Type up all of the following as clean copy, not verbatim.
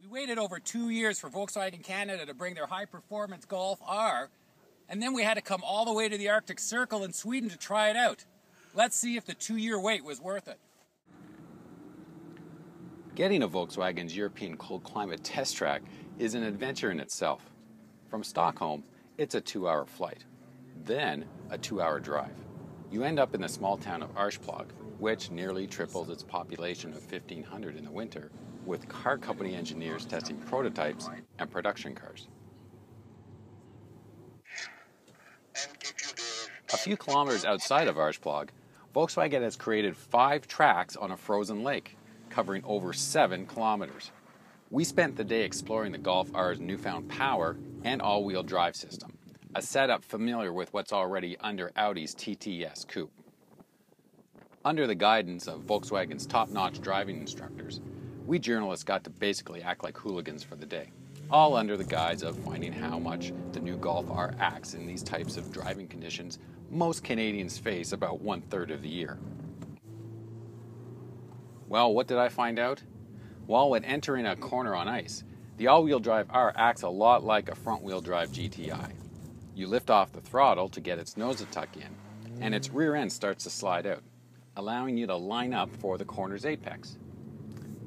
We waited over 2 years for Volkswagen Canada to bring their high-performance Golf R, and then we had to come all the way to the Arctic Circle in Sweden to try it out. Let's see if the 2-year wait was worth it. Getting a Volkswagen's European cold climate test track is an adventure in itself. From Stockholm, it's a 2-hour flight, then a 2-hour drive. You end up in the small town of Arjeplog, which nearly triples its population of 1,500 in the winter, with car company engineers testing prototypes and production cars. A few kilometers outside of Arjeplog, Volkswagen has created 5 tracks on a frozen lake, covering over 7 kilometers. We spent the day exploring the Golf R's newfound power and all-wheel drive system, a setup familiar with what's already under Audi's TTS Coupe. Under the guidance of Volkswagen's top-notch driving instructors, we journalists got to basically act like hooligans for the day, all under the guise of finding how much the new Golf R acts in these types of driving conditions most Canadians face about 1/3 of the year. Well, what did I find out? Well, when entering a corner on ice, the all-wheel drive R acts a lot like a front-wheel drive GTI. You lift off the throttle to get its nose to tuck in, and its rear end starts to slide out, allowing you to line up for the corner's apex.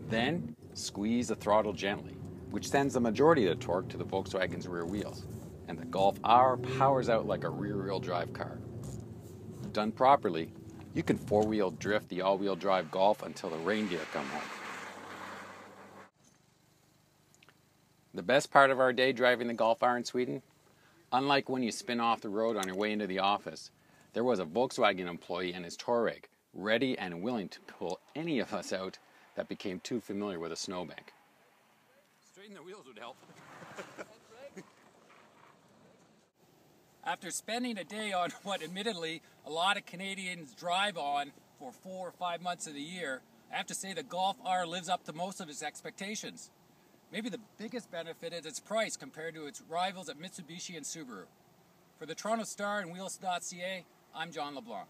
Then, squeeze the throttle gently, which sends the majority of the torque to the Volkswagen's rear wheels, and the Golf R powers out like a rear-wheel drive car. Done properly, you can four-wheel drift the all-wheel drive Golf until the reindeer come home. The best part of our day driving the Golf R in Sweden? Unlike when you spin off the road on your way into the office, there was a Volkswagen employee and his Touareg, ready and willing to pull any of us out that became too familiar with a snowbank. Straighten the wheels would help. After spending a day on what admittedly a lot of Canadians drive on for 4 or 5 months of the year, I have to say the Golf R lives up to most of its expectations. Maybe the biggest benefit is its price compared to its rivals at Mitsubishi and Subaru. For the Toronto Star and Wheels.ca, I'm John LeBlanc.